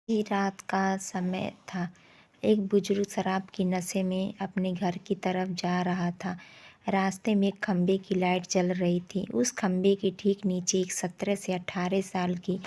ही रात का समय था। एक बुजुर्ग शराब की नशे में अपने घर की तरफ जा रहा था। रास्ते में एक खंबे की लाइट जल रही थी। उस खंबे के ठीक नीचे एक 17 से 18 साल की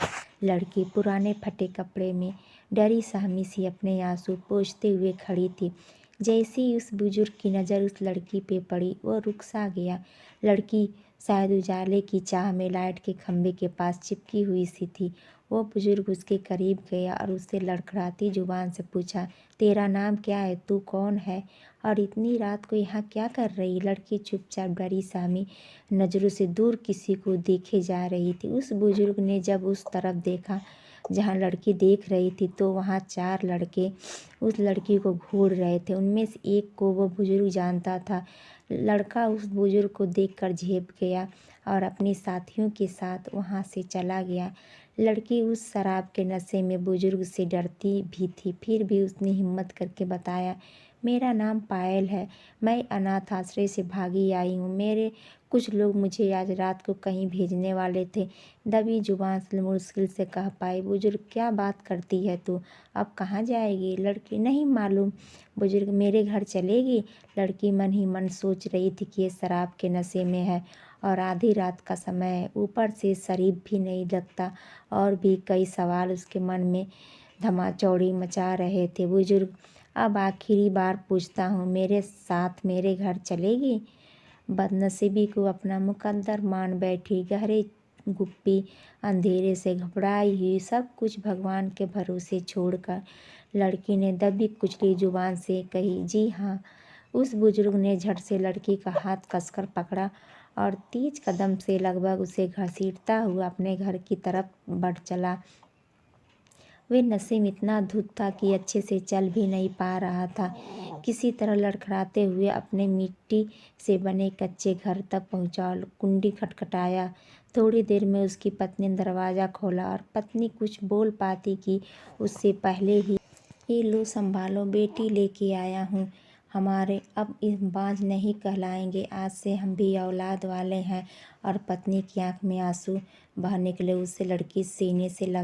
लड़की पुराने फटे कपड़े में डरी सहमी सी अपने आंसू पोंछते हुए खड़ी थी। जैसे ही उस बुजुर्ग की नज़र उस लड़की पे पड़ी, वो रुक सा गया। लड़की शायद उजाले की चाह में लाइट के खंबे के पास चिपकी हुई सी थी। वो बुजुर्ग उसके करीब गया और उससे लड़खड़ाती जुबान से पूछा, तेरा नाम क्या है? तू कौन है? और इतनी रात को यहाँ क्या कर रही? लड़की चुपचाप डरी सहमी नज़रों से दूर किसी को देखे जा रही थी। उस बुजुर्ग ने जब उस तरफ देखा जहाँ लड़की देख रही थी, तो वहाँ 4 लड़के उस लड़की को घूर रहे थे। उनमें से एक को वो बुजुर्ग जानता था। लड़का उस बुजुर्ग को देखकर झेप गया और अपने साथियों के साथ वहाँ से चला गया। लड़की उस शराब के नशे में बुजुर्ग से डरती भी थी, फिर भी उसने हिम्मत करके बताया, मेरा नाम पायल है, मैं अनाथ आश्रय से भागी आई हूँ। मेरे कुछ लोग मुझे आज रात को कहीं भेजने वाले थे। दबी जुबान से मुश्किल से कह पाई, बुजुर्ग क्या बात करती है तू? अब कहाँ जाएगी? लड़की, नहीं मालूम। बुजुर्ग, मेरे घर चलेगी? लड़की मन ही मन सोच रही थी कि ये शराब के नशे में है और आधी रात का समय है, ऊपर से शरीफ भी नहीं लगता। और भी कई सवाल उसके मन में धमाचौड़ी मचा रहे थे। बुजुर्ग, अब आखिरी बार पूछता हूँ, मेरे साथ मेरे घर चलेगी? बदनसीबी को अपना मुकद्दर मान बैठी। गहरे गुप्पी अंधेरे से घबराई हुई सब कुछ भगवान के भरोसे छोड़कर लड़की ने दबी कुचली जुबान से कही, जी हाँ। उस बुजुर्ग ने झट से लड़की का हाथ कसकर पकड़ा और तेज कदम से लगभग उसे घसीटता हुआ अपने घर की तरफ बढ़ चला। वे नशे में इतना धुत था कि अच्छे से चल भी नहीं पा रहा था। किसी तरह लड़खड़ाते हुए अपने मिट्टी से बने कच्चे घर तक पहुंचा। कुंडी खटखटाया। थोड़ी देर में उसकी पत्नी ने दरवाज़ा खोला और पत्नी कुछ बोल पाती कि उससे पहले ही, ये लो संभालो बेटी, लेके आया हूँ। हमारे अब इस बाँझ नहीं कहलाएंगे, आज से हम भी औलाद वाले हैं। और पत्नी की आंख में आंसू बह निकले। उससे लड़की सीने से लगा